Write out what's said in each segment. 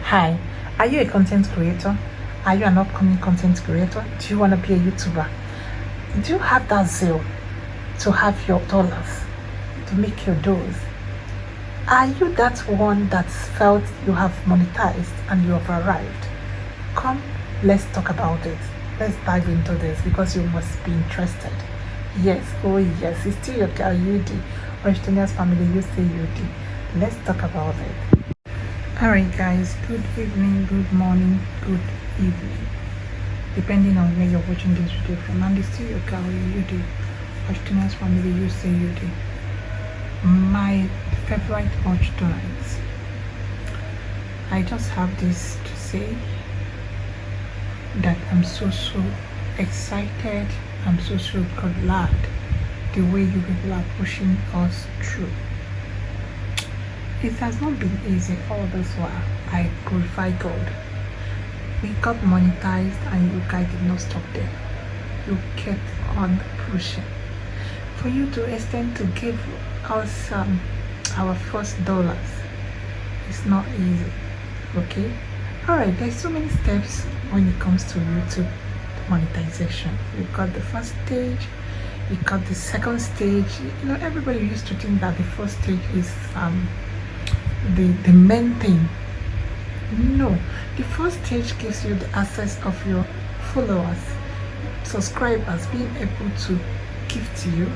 Hi, are you a content creator? Are you an upcoming content creator? Do you want to be a YouTuber? Do you have that zeal to have your dollars, to make your doors? Are you that one that felt you have monetized and you have arrived? Come, let's talk about it. Let's dive into this because you must be interested. Yes, oh yes, it's still your girl UD, Monitised family UC&UD. Let's talk about it. Alright guys, good evening, good morning, good evening, depending on where you're watching this video from. And it's still your girl UD, Monitised family UC&UD. My favorite watch tonight. I just have this to say that I'm so excited. I'm so glad the way you people are pushing us through. It has not been easy all this while. I glorify God. We got monetized and you guys did not stop there. You kept on pushing. For you to extend to give us our first dollars, it's not easy. Okay? Alright, there's so many steps when it comes to YouTube monetization. You've got the first stage, you got the second stage. You know, everybody used to think that the first stage is the main thing. No, the first stage gives you the access of your followers, subscribers, being able to give to you,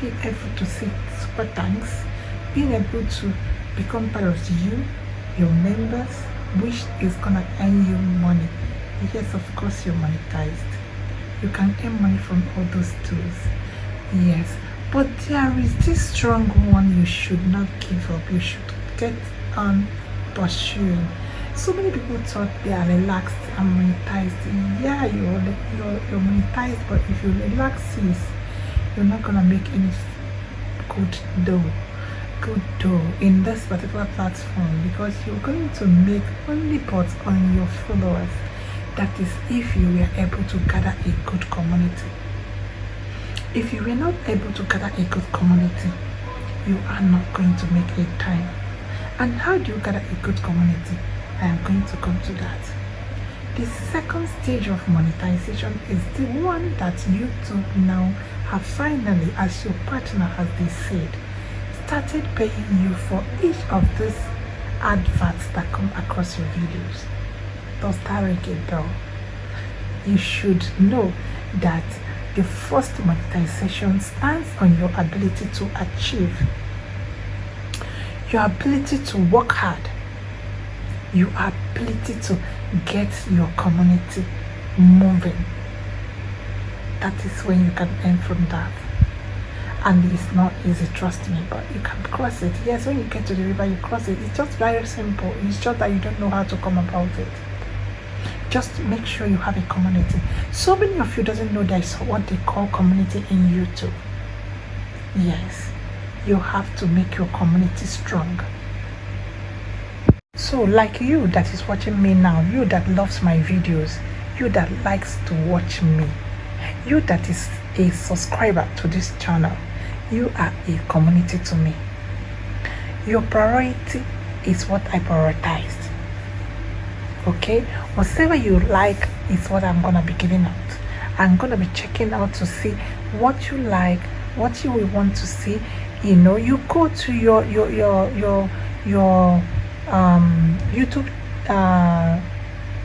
being able to say super thanks, being able to become part of you, your members, which is gonna earn you money. Yes, of course you're monetized. You can earn money from all those tools. Yes, but there is this strong one you should not give up. You should get on pursuing. So many people thought they are relaxed and monetized. Yeah, you're monetized, but if you relax this, you're not gonna make any good dough in this particular platform, because you're going to make only but on your followers. That is if you were able to gather a good community. If you were not able to gather a good community, you are not going to make a time. And how do you gather a good community? I am going to come to that. The second stage of monetization is the one that YouTube now have finally, as your partner, as they said, started paying you for each of these adverts that come across your videos. Does that ring a bell? You should know that the first monetization stands on your ability to achieve, your ability to work hard, your ability to get your community moving. That is when you can earn from that. And it's not easy, trust me, but you can cross it. Yes, when you get to the river, you cross it. It's just very simple. It's just that you don't know how to come about it. Just make sure you have a community. So many of you doesn't know there's what they call community in YouTube. Yes, you have to make your community strong. So like you that is watching me now, you that loves my videos, you that likes to watch me, you that is a subscriber to this channel, you are a community to me. Your priority is what I prioritized. Okay, whatever you like is what I'm gonna be giving out. I'm gonna be checking out to see what you like, what you will want to see. You know, you go to your YouTube,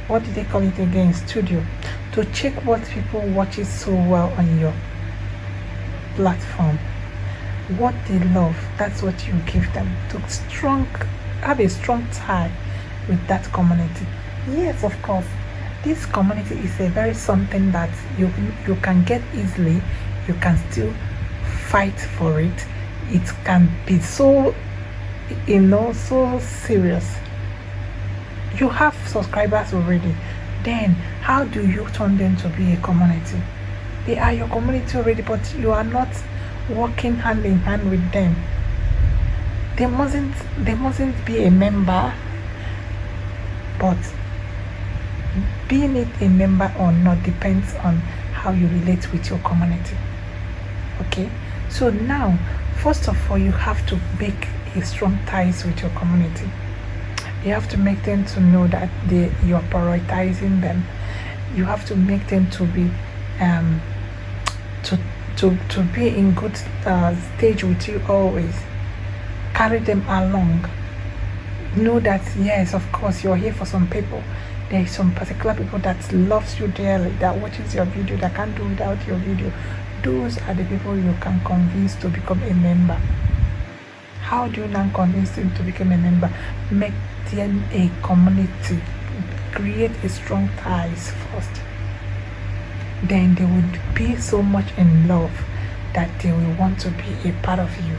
what did they call it again, studio, to check what people watches so well on your platform, what they love. That's what you give them, to have a strong tie with that community. Yes, of course, this community is a very something that you can get easily. You can still fight for it. It can be so, so serious. You have subscribers already, then how do you turn them to be a community? They are your community already, but you are not working hand in hand with them. They mustn't be a member, but being it a member or not depends on how you relate with your community. Okay, so now first of all you have to make a strong ties with your community. You have to make them to know that you're prioritizing them. You have to make them to be to to be in good stage with you always. Carry them along. Know that yes, of course, you're here for some people. There is some particular people that loves you dearly, that watches your video, that can't do without your video. Those are the people you can convince to become a member. How do you now convince them to become a member? Make them a community. Create a strong ties first. Then they would be so much in love that they will want to be a part of you.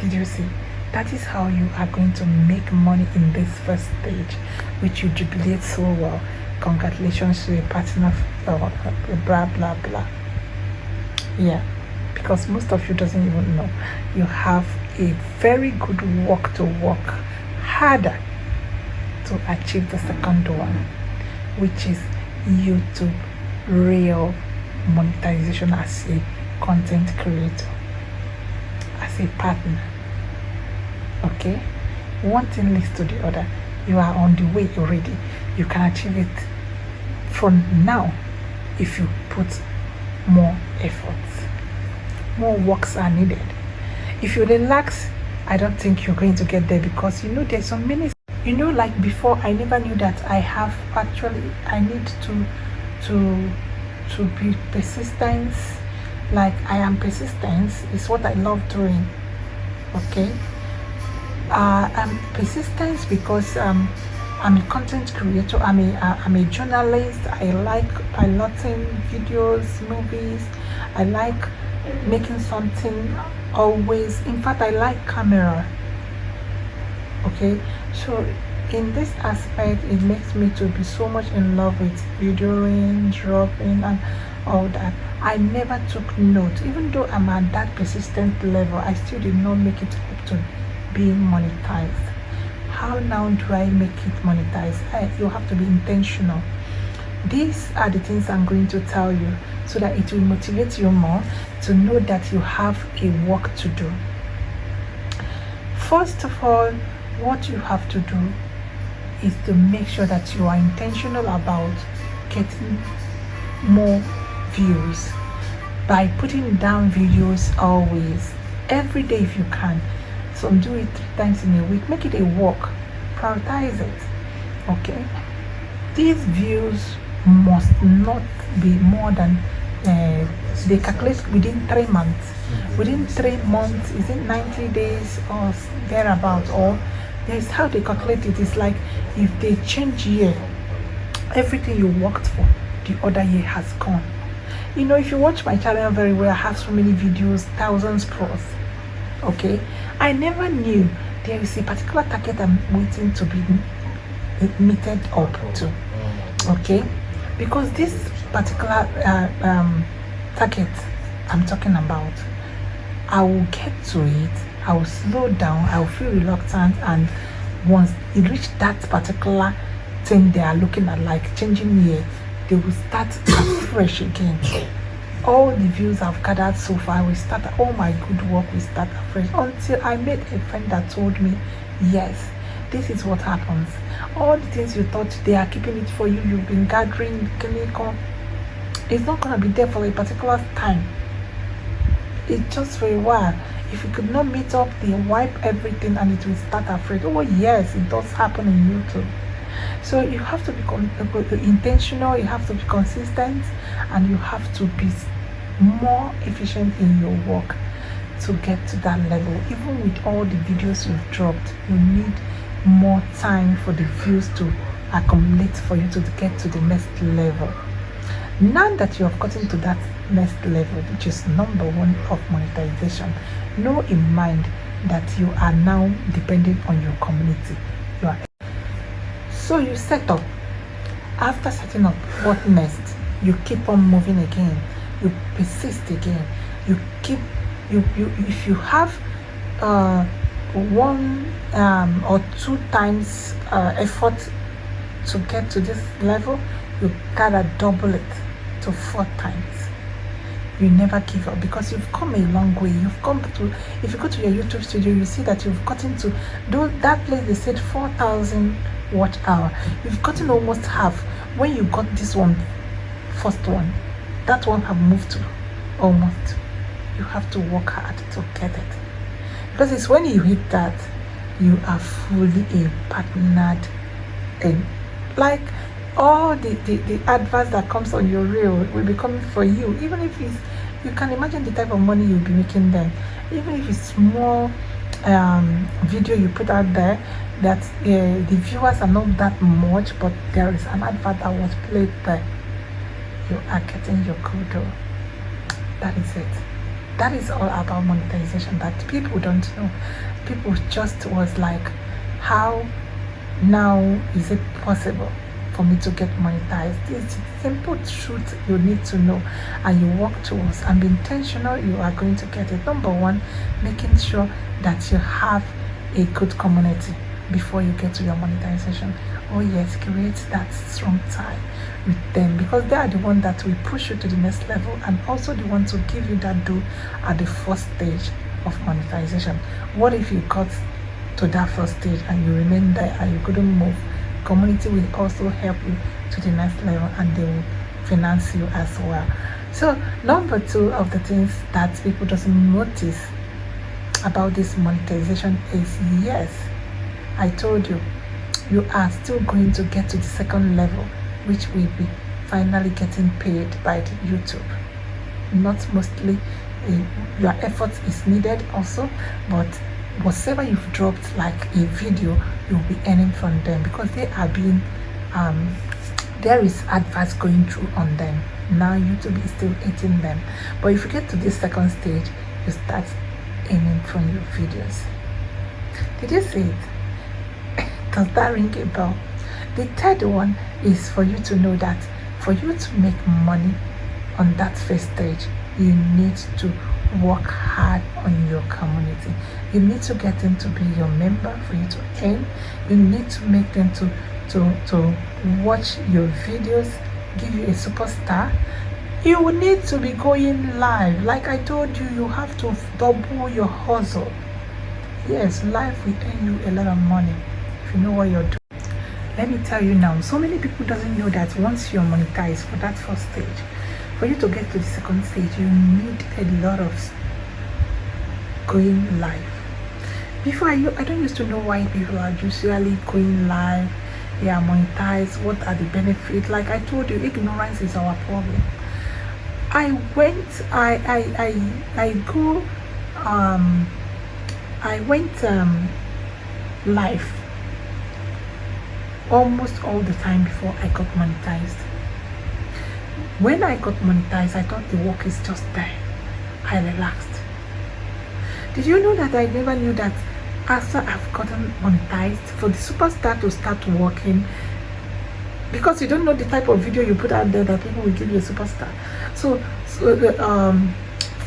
Did you see? That is how you are going to make money in this first stage, which you jubilate so well. Congratulations to a partner, blah blah blah. Yeah, because most of you doesn't even know. You have a very good work to work harder to achieve the second one, which is YouTube real monetization as a content creator, as a partner. Okay, one thing leads to the other. You are on the way already. You can achieve it from now if you put more efforts. More works are needed. If you relax, I don't think you're going to get there, because you know there's so many. You know, like before, I never knew that I need to be persistent. Like I am persistent. It's what I love doing. Okay. I'm persistent because I'm a content creator. I'm a journalist. I like piloting videos, movies. I like making something always. In fact, I like camera. Okay, so in this aspect, it makes me to be so much in love with videoing, dropping, and all that. I never took note. Even though I'm at that persistent level, I still did not make it up to being monetized. How now do I make it monetized? You have to be intentional. These are the things I'm going to tell you so that it will motivate you more to know that you have a work to do. First of all, what you have to do is to make sure that you are intentional about getting more views by putting down videos always, every day if you can. So do it 3 times in a week. Make it a work. Prioritize it. Okay. These views must not be more than they calculate within 3 months. Within 3 months, is it 90 days or thereabout? Or there's how they calculate it. It's like if they change year, everything you worked for the other year has gone. You know, if you watch my channel very well, I have so many videos, thousands plus. Okay, I never knew there is a particular target I'm waiting to be meted up to. Okay, because this particular target I'm talking about, I will get to it, I will slow down, I will feel reluctant, and once it reach that particular thing they are looking at, like changing year, they will start afresh again. All the views I've gathered so far will start, all my good work will start afresh, until I met a friend that told me, yes, this is what happens. All the things you thought they are keeping it for you, you've been gathering, clinical, it's not going to be there for a particular time. It's just for a while. If you could not meet up, they wipe everything and it will start afresh. Oh yes, it does happen in YouTube. So you have to be intentional, you have to be consistent, and you have to be more efficient in your work to get to that level. Even with all the videos you've dropped, you need more time for the views to accumulate for you to get to the next level. Now that you have gotten to that next level, which is number 1 of monetization, know in mind that you are now dependent on your community. So you set up. After setting up, what next? You keep on moving again. You persist again. You keep if you have 1 or 2 times effort to get to this level, you gotta double it to 4 times. you never give up, because you've come a long way. You've come to, if you go to your YouTube studio, you see that you've gotten to that place they said 4,000 watch hour. You've gotten almost half. When you got this one, first one, that one have moved to almost. You have to work hard to get it, because it's when you hit that, you are fully a partnered, and like all the adverts that comes on your reel will be coming for you. Even if it's, you can imagine the type of money you'll be making then. Even if it's small video you put out there that the viewers are not that much, but there is an advert that was played there, you are getting your kudo. That is it. That is all about monetization that people don't know. People just was like, how now is it possible for me to get monetized? It's simple truth you need to know, and you work towards and be intentional. You are going to get it. Number one, making sure that you have a good community before you get to your monetization. Oh yes, create that strong tie with them, because they are the one that will push you to the next level, and also the one to give you that dough at the first stage of monetization. What if you got to that first stage and you remain there and you couldn't move? Community will also help you to the next level, and they will finance you as well. So number two of the things that people doesn't notice about this monetization is, yes, I told you, you are still going to get to the second level, which will be finally getting paid by the YouTube. Not mostly, your effort is needed also, but whatever you've dropped, like a video, you'll be earning from them, because they are being there is adverts going through on them. Now YouTube is still eating them, but if you get to this second stage, you start earning from your videos. Did you see it? Does that ring a bell? The third one is for you to know that for you to make money on that first stage, you need to work hard on your community. You need to get them to be your member for you to earn. You need to make them to watch your videos, give you a superstar. You will need to be going live. Like I told you, you have to double your hustle. Yes, life will earn you a lot of money if you know what you're doing. Let me tell you now, so many people doesn't know that once you're monetized for that first stage, for you to get to the second stage, you need a lot of going live. Before, I don't used to know why people are usually going live. They are monetized. What are the benefits? Like I told you, ignorance is our problem. I went live almost all the time before I got monetized. When I got monetized, I thought the work is just there. I relaxed. Did you know that I never knew that after I've gotten monetized, for the superstar to start working, because you don't know the type of video you put out there that people will give you a superstar. So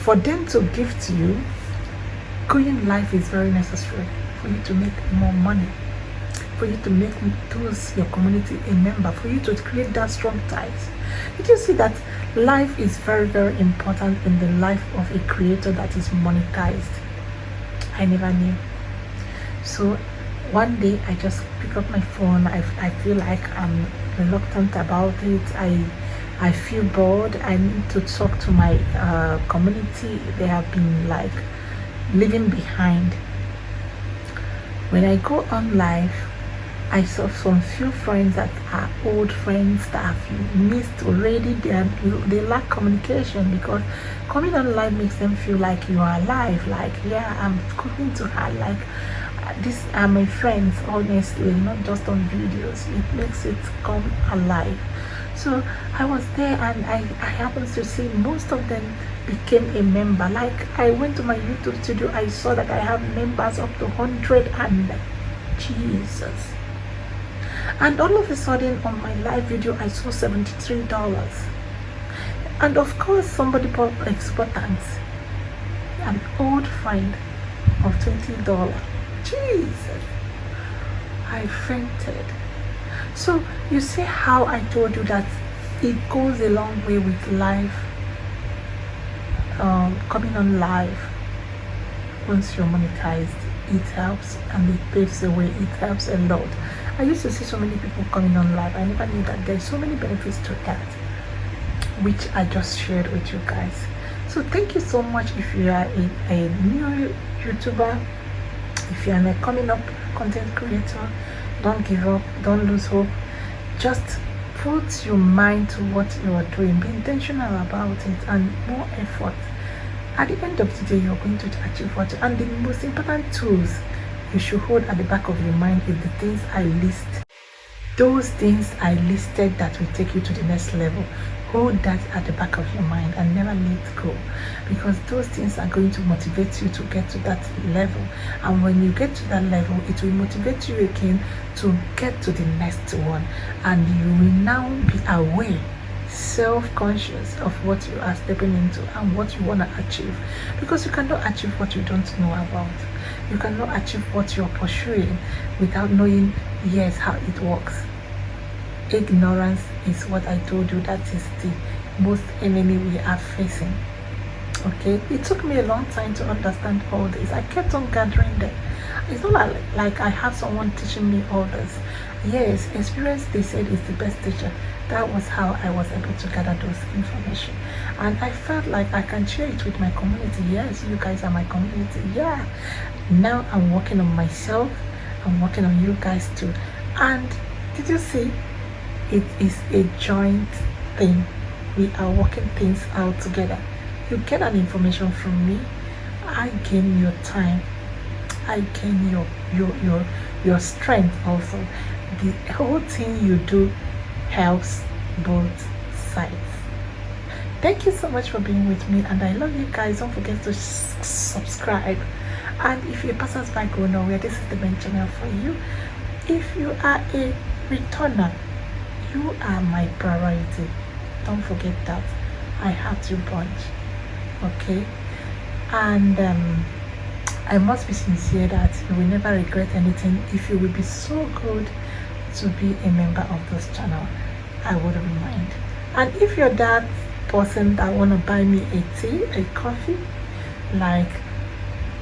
for them to give to you, going live is very necessary for you to make more money, for you to make those your community a member, for you to create that strong ties. Did you see that life is very, very important in the life of a creator that is monetized? I never knew. So one day I just pick up my phone. I feel like I'm reluctant about it. I feel bored. I need to talk to my community. They have been like leaving behind. When I go on live, I saw some few friends that are old friends that I've missed already. They lack communication, because coming on live makes them feel like you are alive. Like, yeah, I'm talking to her. Like, these are my friends, honestly, not just on videos. It makes it come alive. So I was there, and I happened to see most of them became a member. Like, I went to my YouTube studio, I saw that I have members up to 100, and Jesus. And all of a sudden on my live video I saw $73, and of course somebody bought a super thanks, an old friend of $20. Jesus, I fainted. So you see how I told you that it goes a long way with life. coming on live once you're monetized, it helps and it paves the way. It helps a lot. I used to see so many people coming on live. I never knew that there's so many benefits to that, which I just shared with you guys. So thank you so much. If you are a new YouTuber, if you are a coming up content creator, don't give up, don't lose hope. Just put your mind to what you are doing, be intentional about it, and more effort. At the end of the day, you're going to achieve what. And the most important tools you should hold at the back of your mind is the things I list. Those things I listed that will take you to the next level. Hold that at the back of your mind and never let go, because those things are going to motivate you to get to that level. And when you get to that level, it will motivate you again to get to the next one, and you will now be aware, self-conscious of what you are stepping into and what you want to achieve, because you cannot achieve what you don't know about. You cannot achieve what you're pursuing without knowing, yes, how it works. Ignorance is what I told you, that is the most enemy we are facing. Okay, it took me a long time to understand all this. I kept on gathering them. It's not like I have someone teaching me all this. Yes, experience, they said, is the best teacher. That was how I was able to gather those information, and I felt like I can share it with my community. Yes, you guys are my community. Yeah, now I'm working on myself, I'm working on you guys too. And did you see, it is a joint thing. We are working things out together. You get an information from me, I gain your time, I gain your strength also. The whole thing you do helps both sides. Thank you so much for being with me, and I love you guys. Don't forget to subscribe, and if you're passers-by go nowhere, this is the main channel for you. If you are a returner, you are my priority. Don't forget that. I have you bunch. Okay, and I must be sincere that you will never regret anything if you will be so good to be a member of this channel. I wouldn't mind. And if you're that person that want to buy me a tea, a coffee, like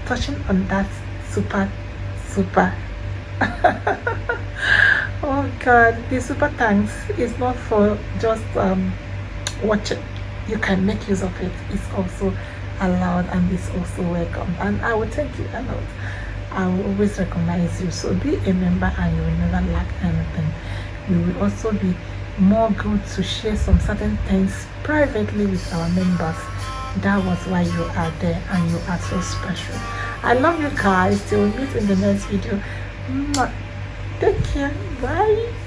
touching on that super oh god, the super thanks is not for just watching. You can make use of it. It's also allowed and it's also welcome, and I will thank you a lot. I will always recognize you. So be a member and you will never lack anything. We will also be more good to share some certain things privately with our members. That was why you are there, and you are so special. I love you guys. Till we meet in the next video. Take care. Bye.